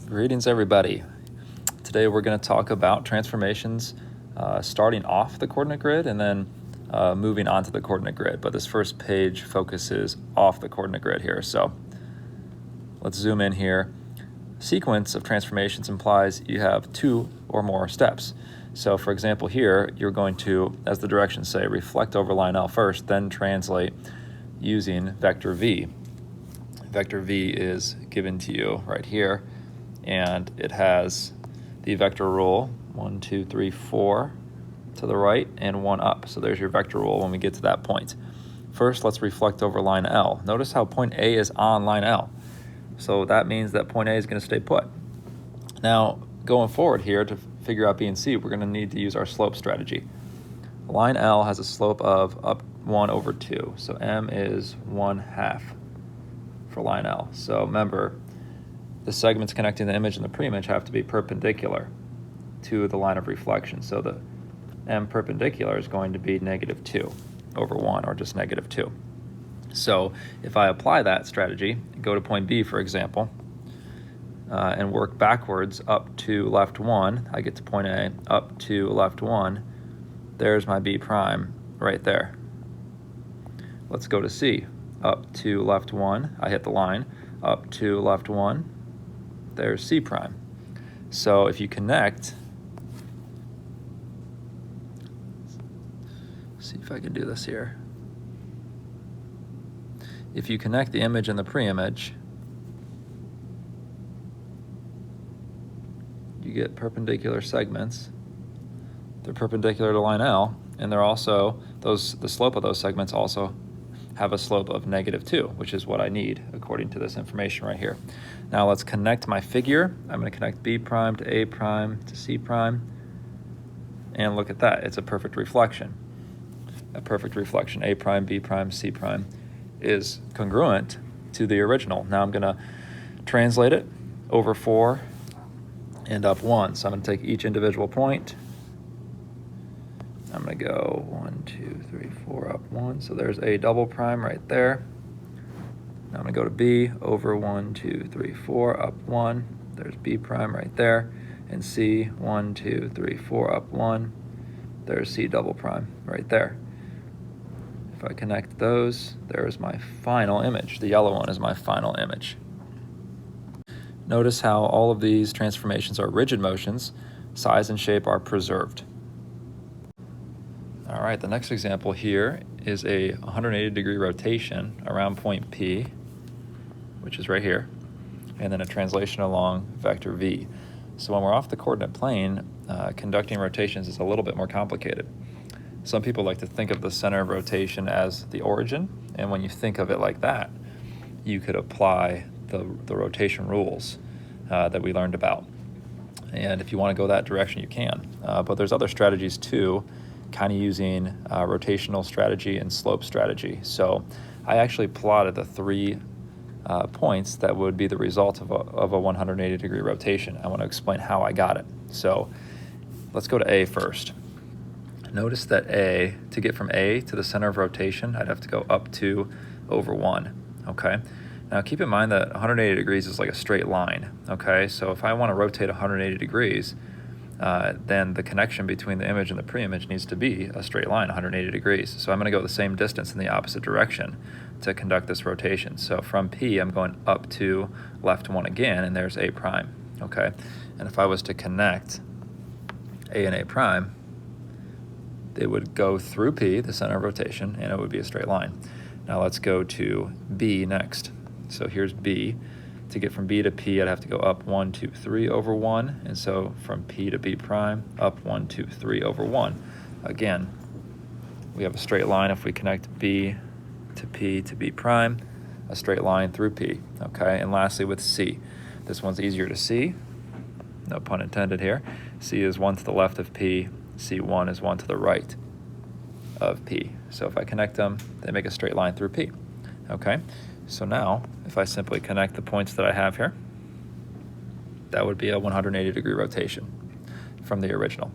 Greetings, everybody. Today we're going to talk about transformations starting off the coordinate grid and then moving onto the coordinate grid. But this first page focuses off the coordinate grid here. So let's zoom in here. Sequence of transformations implies you have two or more steps. So for example here, you're going to, as the directions say, reflect over line L first, then translate using vector V. Vector V is given to you right here, and it has the vector rule 1, 2, 3, 4 to the right and 1 up. So there's your vector rule when we get to that point. First, let's reflect over line L. Notice how point A is on line L. So that means that point A is going to stay put. Now, going forward here to figure out B and C, we're going to need to use our slope strategy. Line L has a slope of up 1 over 2. So M is 1/2 for line L. So remember, the segments connecting the image and the pre-image have to be perpendicular to the line of reflection. So the M perpendicular is going to be -2 over 1, or just -2. So if I apply that strategy, go to point B, for example, and work backwards up to left 1, I get to point A, up to left 1, there's my B prime right there. Let's go to C. Up to left 1, I hit the line, up to left 1, there's C prime. So if you connect, see if I can do this here. If you connect the image and the pre-image, you get perpendicular segments. They're perpendicular to line L, and they're also, the slope of those segments also have a slope of -2, which is what I need according to this information right here. Now let's connect my figure. I'm going to connect B prime to A prime to C prime, and look at that, it's a perfect reflection. A perfect reflection. A prime, B prime, C prime is congruent to the original. Now I'm going to translate it over 4 and up 1. So I'm going to take each individual point. I'm going to go 1, 2, 3, 4, up 1. So there's A double prime right there. Now I'm going to go to B, over 1, 2, 3, 4, up 1. There's B prime right there. And C, 1, 2, 3, 4, up 1. There's C double prime right there. If I connect those, there's my final image. The yellow one is my final image. Notice how all of these transformations are rigid motions. Size and shape are preserved. All right, the next example here is a 180-degree rotation around point P, which is right here, and then a translation along vector V. So when we're off the coordinate plane, conducting rotations is a little bit more complicated. Some people like to think of the center of rotation as the origin, and when you think of it like that, you could apply the rotation rules that we learned about. And if you want to go that direction, you can. But there's other strategies too, kind of using rotational strategy and slope strategy. So I actually plotted the 3 points that would be the result of a 180-degree rotation. I want to explain how I got it. So let's go to A first. Notice that A, to get from A to the center of rotation, I'd have to go up 2 over 1, okay? Now keep in mind that 180 degrees is like a straight line, okay? So if I want to rotate 180 degrees, then the connection between the image and the pre-image needs to be a straight line, 180 degrees. So I'm going to go the same distance in the opposite direction to conduct this rotation. So from P, I'm going up to left 1 again, and there's A prime, okay? And if I was to connect A and A prime, they would go through P, the center of rotation, and it would be a straight line. Now let's go to B next. So here's B. To get from B to P, I'd have to go up 1, 2, 3 over 1. And so from P to B prime, up 1, 2, 3 over 1. Again, we have a straight line if we connect B to P to B prime, a straight line through P, okay? And lastly with C. This one's easier to see, no pun intended here. C is 1 to the left of P, C1 is 1 to the right of P. So if I connect them, they make a straight line through P, okay? So now, if I simply connect the points that I have here, that would be a 180-degree rotation from the original.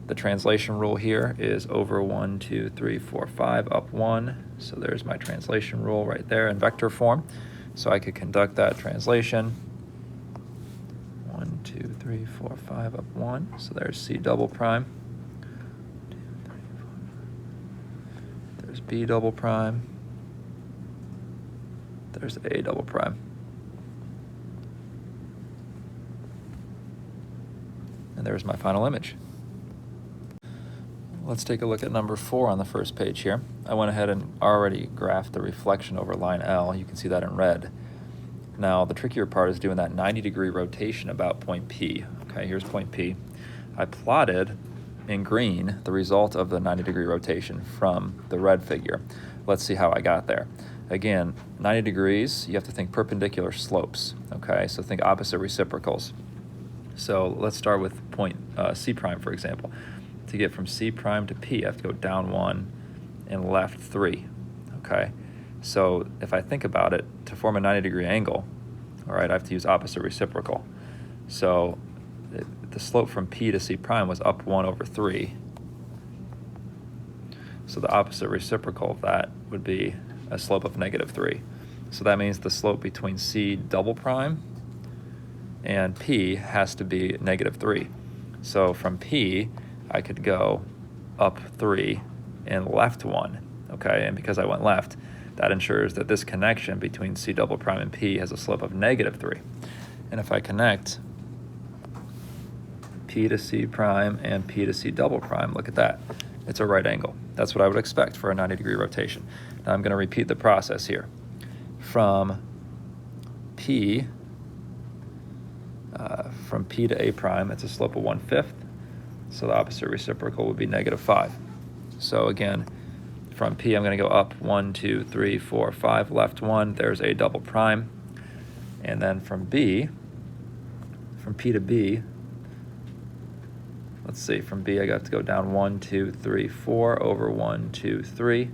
The translation rule here is over 1, 2, 3, 4, 5, up 1. So there's my translation rule right there in vector form. So I could conduct that translation 1, 2, 3, 4, 5, up 1. So there's C double prime. 2, 3, 4. There's B double prime. There's A double prime. And there's my final image. Let's take a look at number 4 on the first page here. I went ahead and already graphed the reflection over line L. You can see that in red. Now, the trickier part is doing that 90-degree rotation about point P. Okay, here's point P. I plotted in green the result of the 90-degree rotation from the red figure. Let's see how I got there. Again, 90 degrees, you have to think perpendicular slopes. Okay, so think opposite reciprocals. So let's start with point C prime, for example. To get from C prime to P, I have to go down 1 and left 3, okay? So if I think about it, to form a 90-degree angle, all right, I have to use opposite reciprocal. So the slope from P to C prime was up 1 over 3. So the opposite reciprocal of that would be a slope of -3. So that means the slope between C double prime and P has to be -3. So from P, I could go up 3 and left 1, okay? And because I went left, that ensures that this connection between C double prime and P has a slope of -3. And if I connect P to C prime and P to C double prime, look at that. It's a right angle. That's what I would expect for a 90-degree rotation. Now I'm going to repeat the process here. From P to A prime, it's a slope of 1/5. So the opposite reciprocal would be -5. So again, from P, I'm going to go up 1, 2, 3, 4, 5, left 1. There's A double prime. And then from P to B, let's see, from B I got to go down 1, 2, 3, 4, over 1, 2, 3,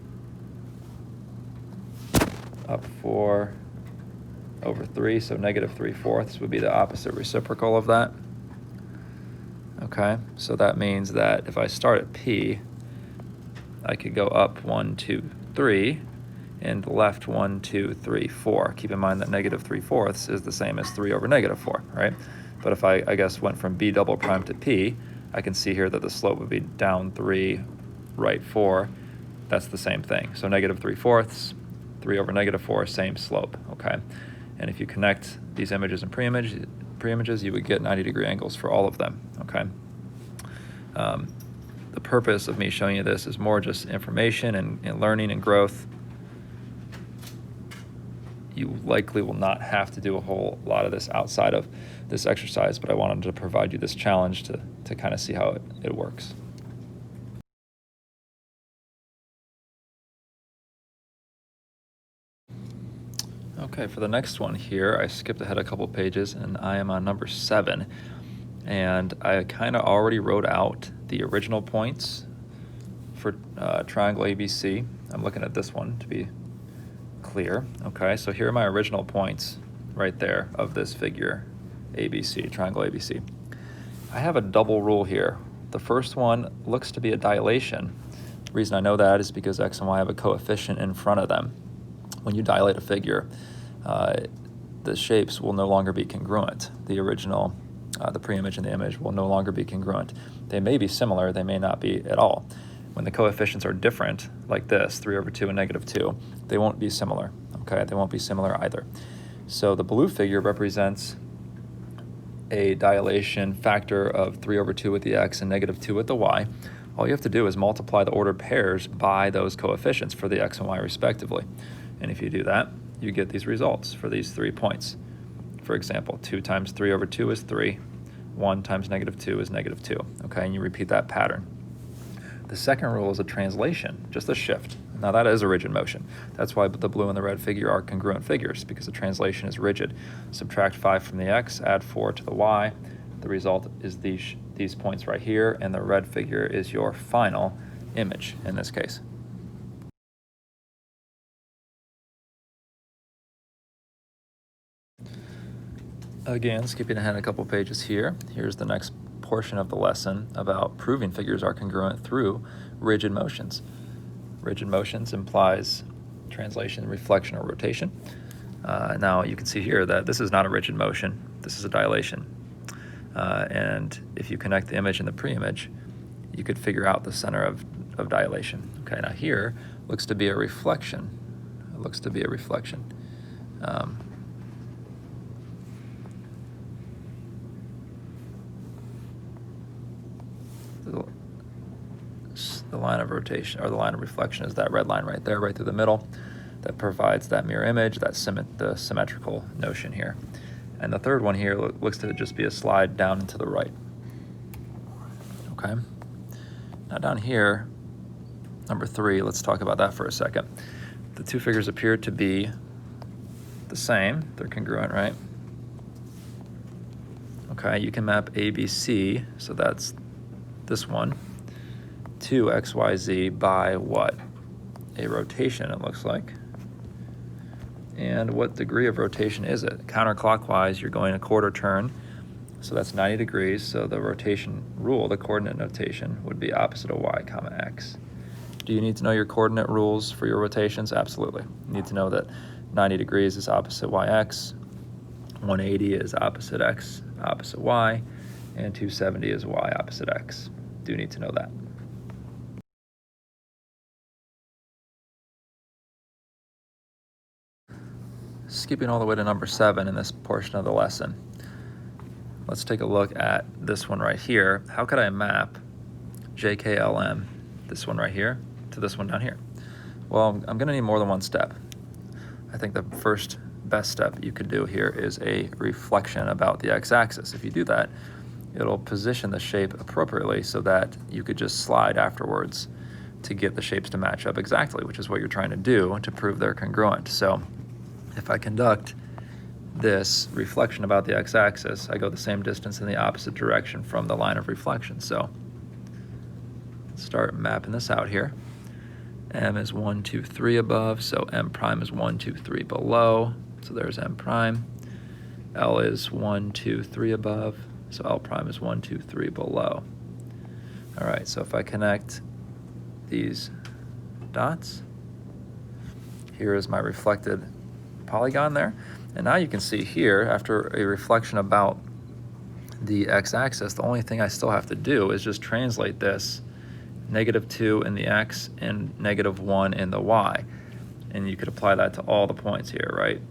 up 4, over 3, so -3/4 would be the opposite reciprocal of that. Okay, so that means that if I start at P, I could go up 1, 2, 3, and left 1, 2, 3, 4. Keep in mind that -3/4 is the same as 3 over -4, right? But if I guess, went from B double prime to P, I can see here that the slope would be down 3, right 4. That's the same thing. So -3/4, 3 over -4, same slope, okay? And if you connect these images and pre-images, you would get 90-degree angles for all of them, okay? The purpose of me showing you this is more just information and learning and growth. You likely will not have to do a whole lot of this outside of this exercise, but I wanted to provide you this challenge to kind of see how it works. Okay, for the next one here, I skipped ahead a couple pages and I am on number 7. And I kind of already wrote out the original points for triangle ABC. I'm looking at this one to be clear. Okay, so here are my original points right there of this figure ABC, triangle ABC. I have a double rule here. The first one looks to be a dilation. The reason I know that is because X and Y have a coefficient in front of them. When you dilate a figure, the shapes will no longer be congruent. The original, the pre-image and the image will no longer be congruent. They may be similar, they may not be at all. When the coefficients are different, like this, 3 over 2 and -2, they won't be similar, okay? They won't be similar either. So the blue figure represents a dilation factor of 3 over 2 with the X and -2 with the Y. All you have to do is multiply the ordered pairs by those coefficients for the X and Y respectively. And if you do that, you get these results for these 3 points. For example, 2 times 3 over 2 is 3. 1 times -2 is -2. Okay, and you repeat that pattern. The second rule is a translation, just a shift. Now that is a rigid motion. That's why the blue and the red figure are congruent figures, because the translation is rigid. Subtract 5 from the X, add 4 to the Y. The result is these points right here, and the red figure is your final image in this case. Again, skipping ahead a couple pages here, here's the next portion of the lesson about proving figures are congruent through rigid motions. Rigid motions implies translation, reflection, or rotation. Now you can see here that this is not a rigid motion, this is a dilation. and if you connect the image and the pre-image, you could figure out the center of dilation. Okay, now here looks to be a reflection. It looks to be a reflection. The line of rotation, or the line of reflection, is that red line right there, right through the middle, that provides that mirror image, the symmetrical notion here. And the third one here looks to just be a slide down and to the right. Okay. Now down here, number 3, let's talk about that for a second. The two figures appear to be the same. They're congruent, right? Okay, you can map ABC, so that's this one, to XYZ by what? A rotation, it looks like. And what degree of rotation is it? Counterclockwise, you're going a quarter turn, so that's 90 degrees. So the rotation rule, the coordinate notation, would be opposite of y, comma x. Do you need to know your coordinate rules for your rotations? Absolutely. You need to know that 90 degrees is opposite yx, 180 is opposite x, opposite y, and 270 is y opposite x. Do need to know that. Skipping all the way to number 7 in this portion of the lesson, let's take a look at this one right here. How could I map JKLM, this one right here, to this one down here? Well, I'm going to need more than one step. I think the first best step you could do here is a reflection about the x-axis. If you do that, it'll position the shape appropriately so that you could just slide afterwards to get the shapes to match up exactly, which is what you're trying to do to prove they're congruent. So if I conduct this reflection about the x-axis, I go the same distance in the opposite direction from the line of reflection. So let's start mapping this out here. M is 1, 2, 3 above, so M prime is 1, 2, 3 below, so there's M prime. L is 1, 2, 3 above, so L prime is 1, 2, 3 below. All right, so if I connect these dots, here is my reflected polygon there. And now you can see here, after a reflection about the x-axis, the only thing I still have to do is just translate this -2 in the x and -1 in the y. And you could apply that to all the points here, right?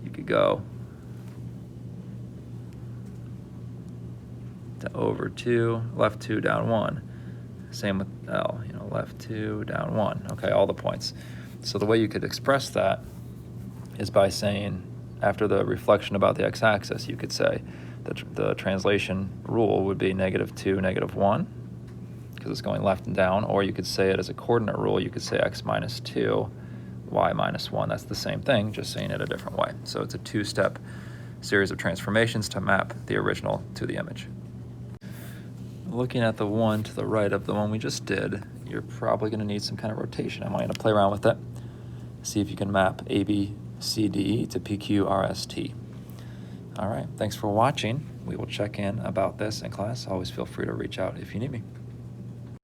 You could go to over 2, left 2, down 1. Same with L, left 2, down 1. Okay, all the points. So the way you could express that is by saying, after the reflection about the x-axis, you could say that the translation rule would be -2, -1, because it's going left and down, or you could say it as a coordinate rule. You could say x minus 2, y minus 1. That's the same thing, just saying it a different way. So it's a two-step series of transformations to map the original to the image. Looking at the one to the right of the one we just did, you're probably going to need some kind of rotation. I'm going to play around with it, see if you can map ABCDE to PQRST. All right, thanks for watching. We will check in about this in class. Always feel free to reach out if you need me.